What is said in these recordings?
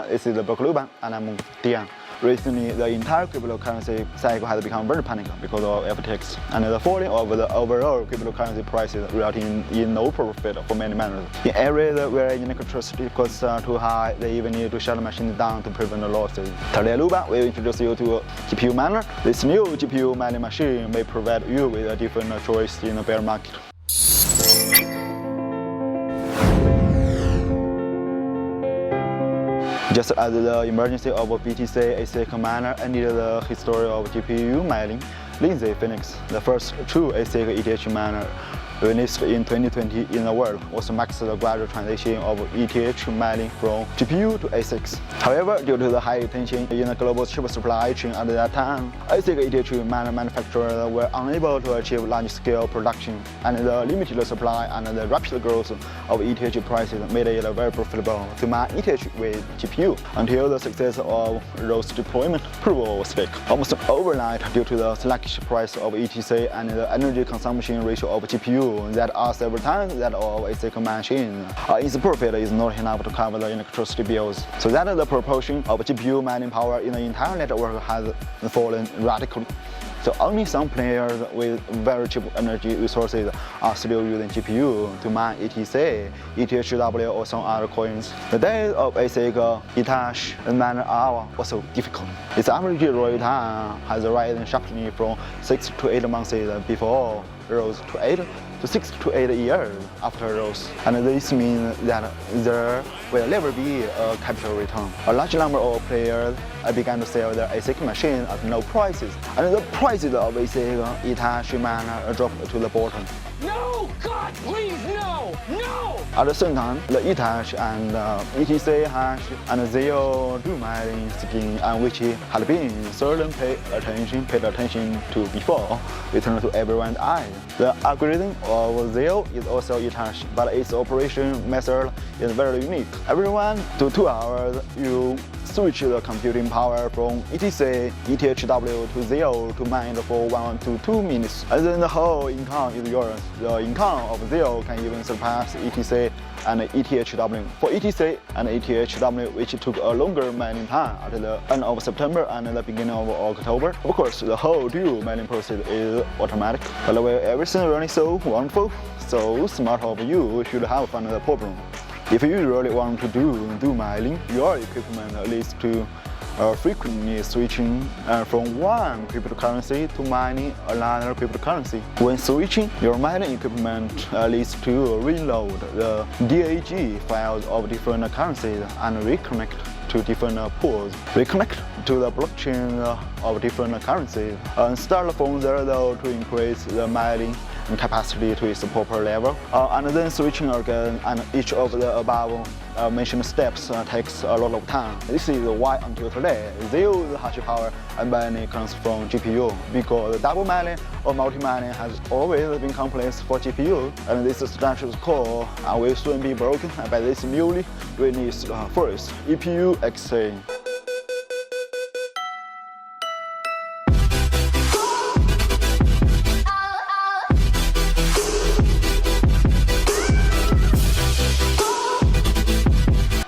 everyone, this is the Meta-Luban and I'm Dian. Recently, the entire cryptocurrency cycle has become very panic because of FTX, and the falling of the overall cryptocurrency prices resulting in no profit for many miners. In areas where electricity costs are too high, they even need to shut the machines down to prevent the losses. Today, Luban will introduce you to a GPU miner. This new GPU mining machine may provide you with a different choice in the bear market. Just as the emergence of BTC ASIC miner ended the history of GPU mining, Lindsay Phoenix, the first true ASIC ETH miner released in 2020 in the world, also marks the gradual transition of ETH mining from GPU to ASICs. However, due to the high tension in the global chip supply chain at that time, ASIC ETH miner manufacturers were unable to achieve large-scale production, and the limited supply and the rapid growth of ETH prices made it very profitable to mine ETH with GPU until the success of those deployment proved a mistake. Almost overnight, due to the sluggish price of ETC and the energy consumption ratio of GPU that are several times that of ASIC machine, its profit is not enough to cover the electricity bills, so that the proportion of GPU mining power in the entire network has fallen radically. So only some players with very cheap energy resources are still using GPU to mine ETC, ETHW, or some other coins. The days of ASIC ETHash miner are also difficult. Its average roll time has risen sharply from 6 to 8 months before, rose to 8 to 6 to 8 years after rose. And this means that there will never be a capital return. A large number of players began to sell their ASIC machines at low prices, and the prices of ASIC ETHash miner dropped to the bottom. No! God, please, no! No! At the same time, the ETHash and ETC hash and zero do mining scheme, and which had been seldom paid attention to before, returned to everyone's eyes. The algorithm of zero is also ETHash, but its operation method is very unique. Every 1 to 2 hours, you switch the computing power from ETC, ETHW to zero to mine for 1 to 2 minutes, and then the whole income is yours. The income of zero can even surpass ETC and ETHW. For ETC and ETHW, which took a longer mining time at the end of September and the beginning of October, of course, the whole dual mining process is automatic. But when everything running so wonderful, so smart of you should have found the problem. If you really want to do mining, your equipment leads to frequently switching from one cryptocurrency to mining another cryptocurrency. When switching, your mining equipment leads to reload the DAG files of different currencies and reconnect to different pools, reconnect to the blockchain of different currencies, and start from there though to increase the mining capacity to its proper level, and then switching again, and each of the above mentioned steps takes a lot of time. This is why until today, zero hash power and mining comes from GPU, because double mining or multi-mining has always been complex for GPU, and this status quo will soon be broken by this newly released Forest EPU XC.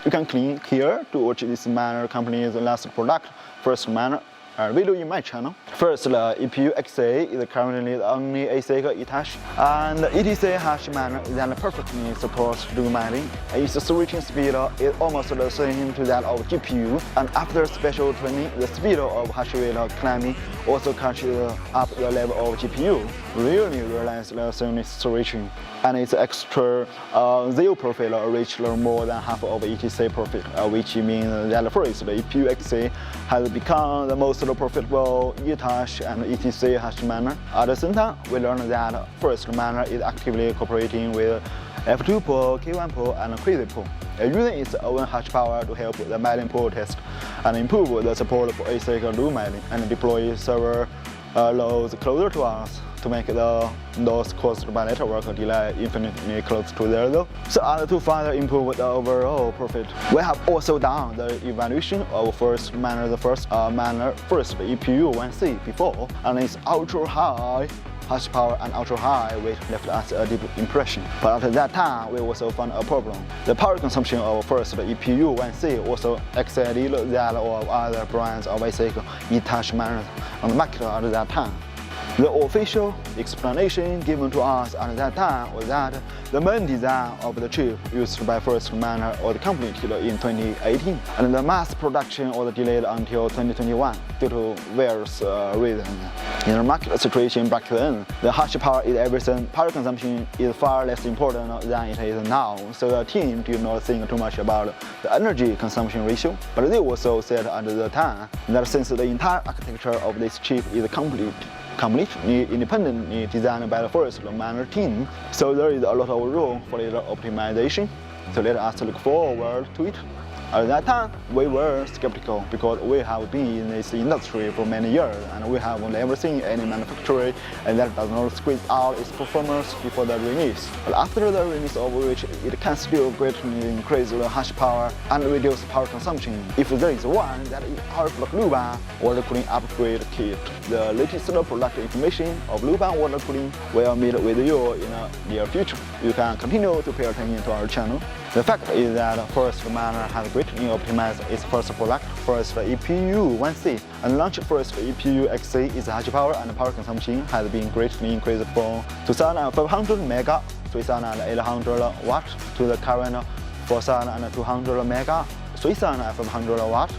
You can click here to watch this miner company's last product, ForestMiner, video in my channel. First, the EPU XA is currently the only ASIC ETHash, and the ETC hash miner that perfectly supports dual mining. Its switching speed is almost the same to that of GPU, and after special training, the speed of hashrate climbing also catches up the level of GPU. Really realize the seamless switching, and its extra zero profit reached more than half of ETC profit, which means that first, the EPU XA has become the most profitable ETHash and ETC hash miner. At the same time, we learned that ForestMiner is actively cooperating with F2 pool, K1 pool, and Crazy pool, using its own hash power to help the mining pool test and improve the support for ASIC dual mining, and deploy server loads closer to us to make the loss caused by network delay infinitely close to zero. So to further improve the overall profit, we have also done the evaluation of ForestMiner, the first miner, Forest EPU XC before, and its ultra high hash power and ultra high weight left us a deep impression. But after that time, we also found a problem. The power consumption of Forest EPU XC also exceeded that of other brands of ASIC ETHash miners on the market at that time. The official explanation given to us at that time was that the main design of the chip used by ForestMiner was completed in 2018, and the mass production was delayed until 2021 due to various reasons. In the market situation back then, the hash power is everything. Power consumption is far less important than it is now, so the team did not think too much about the energy consumption ratio. But they also said at the time that since the entire architecture of this chip is completely independently designed by the ForestMiner team, so there is a lot of room for little optimization. So let us look forward to it. At that time, we were skeptical because we have been in this industry for many years and we have never seen any manufacturer that does not squeeze out its performance before the release. But after the release of which it can still greatly increase the hash power and reduce power consumption. If there is one, that is our Meta-Luban water cooling upgrade kit. The latest product information of Luban water cooling will meet with you in the near future. You can continue to pay attention to our channel. The fact is that ForestMiner has greatly optimized its first product, Forest EPU XC, and launched Forest EPU XC. Its hash power and power consumption has been greatly increased from 2,500 mega, 3,800 watt to the current 4,200 mega, 3,500 watt.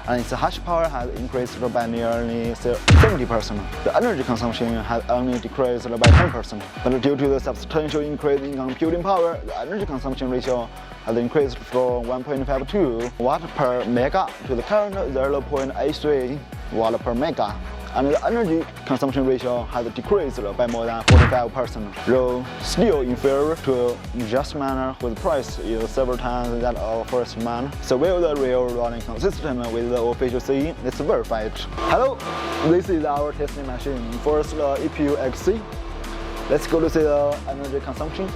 And its hash power has increased by nearly 70%. The energy consumption has only decreased by 10%. But due to the substantial increase in computing power, the energy consumption ratio has increased from 1.52 watt per mega to the current 0.83 watt per mega. And the energy consumption ratio has decreased by more than 45%, though still inferior to just miner whose price is several times that of ForestMiner. So will the real running consistent with the official CE? Let's verify it. Hello, this is our testing machine, Forest EPU XC. Let's go to see the energy consumption.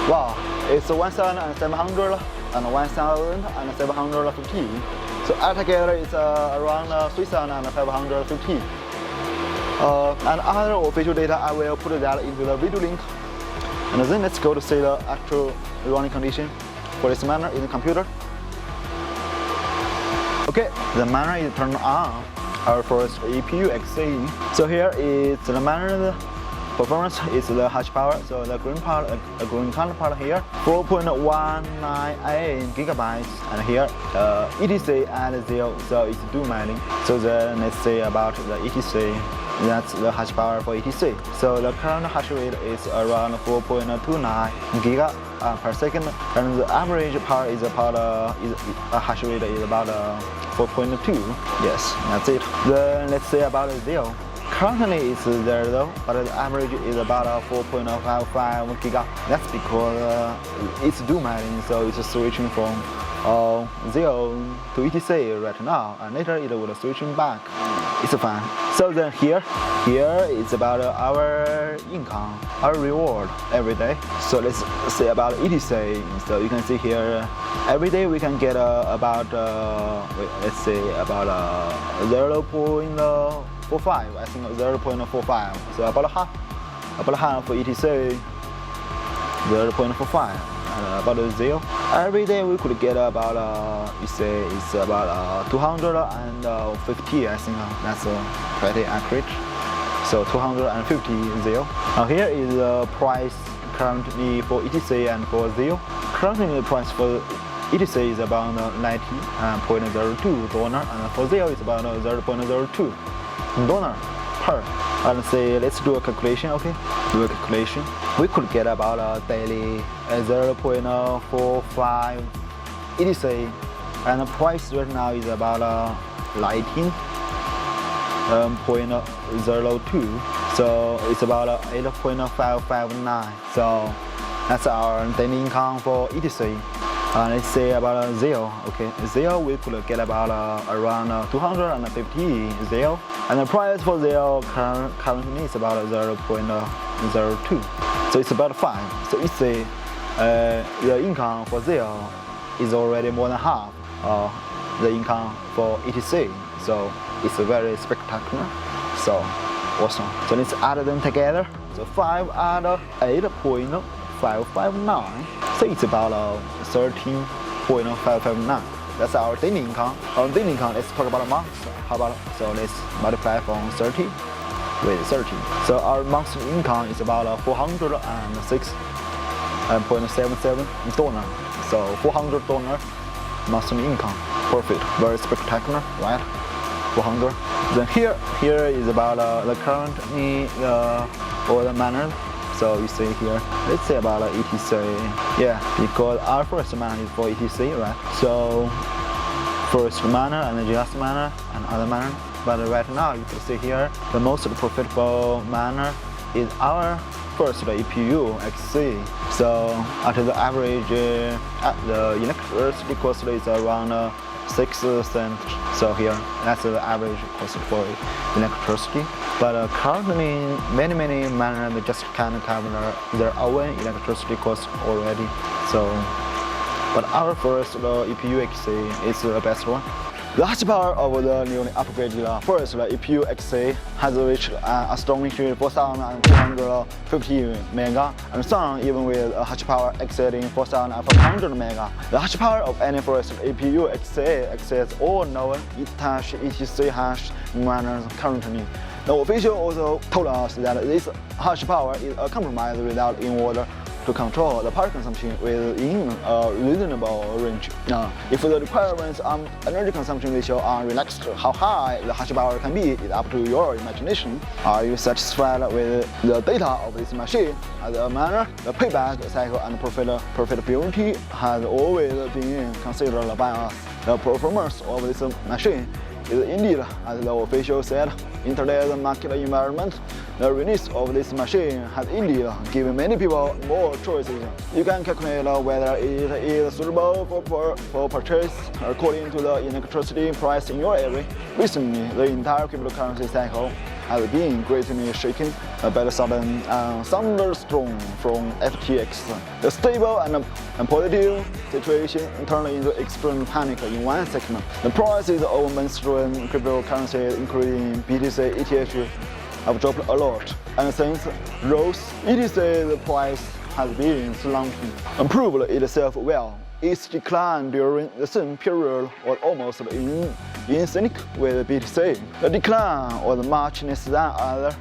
Wow, it's 1,700 and 1,750. So altogether it's around 3,550. And other official data, I will put that into the video link. And then let's go to see the actual running condition for this miner in the computer. Okay, the miner is turned on, our Forest EPU XC. So here is the miner. Performance is the hash power, so the green part, green color part here, 4.198 gigabytes, and here ETC and 0, so it's dual mining. So then let's say about the ETC, that's the hash power for ETC. So the current hash rate is around 4.29 giga per second, and the average power is about hash rate is about 4.2. Yes, that's it. Then let's say about 0. Currently it's there though, but the average is about 4.55 giga. That's because it's dual mining, so it's switching from 0 to ETC right now, and later it will switching back. It's fine. So then here is about our income, our reward every day. So let's say about ETC. So you can see here, every day we can get about let's say about 0.45, I think 0.45. So about half for ETC, 0.45, and about 0. Every day we could get about you say it's about 250. I think that's pretty accurate. So 250 0. Now here is the price currently for ETC and for 0. Currently the price for ETC is about $90.02, and for 0 it's about $0.02 per. And say let's do a calculation, okay? Do a calculation. We could get about a daily 0.45 ETC, and the price right now is about 19.02. So it's about 8.559. So that's our daily income for ETC. Let's say about 0. Okay, 0 we could get about around 250 0, and the price for 0 currently is about 0.02. So it's about 5. So it's the income for 0 is already more than half the income for ETC. So it's very spectacular. So awesome. So let's add them together. So 5 add 8.559. So it's about 13.559. That's our daily income. On daily income, let's talk about a month. How about so let's multiply from 30 with 30. So our monthly income is about $406.77. So $400 monthly income. Profit. Very spectacular, right? 400. Then here is about the current or the miner. So you see here, let's say about ETC. Yeah, because our first miner is for ETC, right? So first miner and just miner and other miner. But right now you can see here, the most profitable miner is our first EPU XC. So at the average, the electricity cost is around 6 cents. So here, that's the average cost for electricity. But currently, many miners just can't cover their own electricity cost already. So, but our first EPU XC is the best one. The hash power of the newly upgraded first EPU XA has reached an astonishing 4,250 mega, and some even with a hash power exceeding 4,500 mega. The hash power of any first EPU XA exceeds all known ETHash ETChash miners currently. The official also told us that this hash power is a compromise result in order to control the power consumption within a reasonable range. If the requirements on energy consumption ratio are relaxed, how high the hash power can be is up to your imagination. Are you satisfied with the data of this machine? As a miner, the payback cycle and profitability has always been considered by us. The performance of this machine is indeed, as the official said, in today's market environment, the release of this machine has indeed given many people more choices. You can calculate whether it is suitable for purchase according to the electricity price in your area. Recently, the entire cryptocurrency cycle has been greatly shaken by the sudden thunderstorm from FTX. The stable and positive situation turned into extreme panic in 1 second. The prices of mainstream cryptocurrencies, including BTC, ETH, have dropped a lot, and since rose, ETC's price has been slumping. And proved itself well. Its decline during the same period was almost in sync with BTC. The decline was much less than other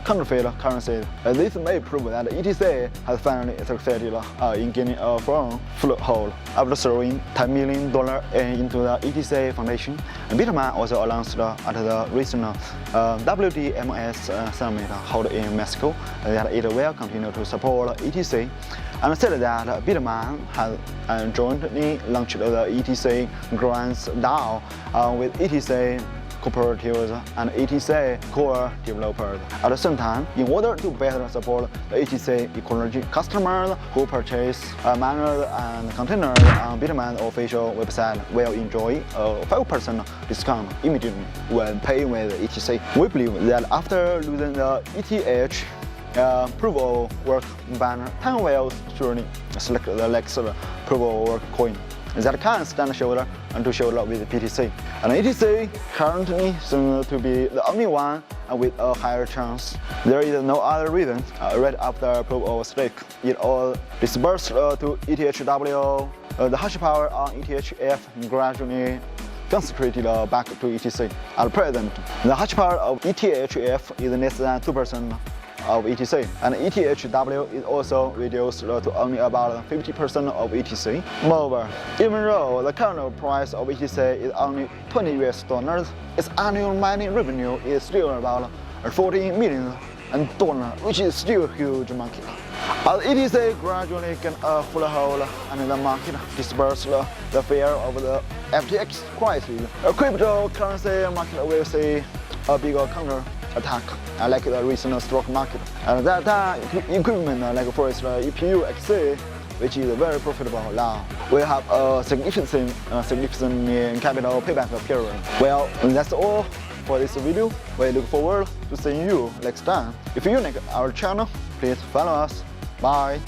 counterfeit currencies. This may prove that ETC has finally succeeded in gaining a firm foothold after throwing $10 million into the ETC foundation. Meta-Luban also announced at the recent WDMS summit held in Mexico that it will continue to support ETC, and said that Meta-Luban has jointly launched the ETC grants DAO with ETC cooperatives and ETC core developers. At the same time, in order to better support the ETC ecology, customers who purchase miners and containers on Meta-Luban's official website will enjoy a 5% discount immediately when paying with ETC. We believe that after losing the ETH proof of work banner, time will surely select the next proof of work coin that can stand shoulder to shoulder with BTC. And ETC currently seems to be the only one with a higher chance. There is no other reason. Right after proof of stake, it all dispersed to ETHW. The hash power on ETHF gradually concentrated back to ETC. At present, the hash power of ETHF is less than 2% of ETC, and ETHW is also reduced to only about 50% of ETC. Moreover, even though the current price of ETC is only $20, its annual mining revenue is still about $40 million, which is still a huge market. As ETC gradually gains a foothold and the market disperses the fear of the FTX crisis, a cryptocurrency market will see a bigger counter-attack like the recent stock market. And that equipment like Forest EPU XC, which is very profitable now, will have a significant capital payback period. Well, that's all for this video. We look forward to seeing you next time. If you like our channel, please follow us. Bye.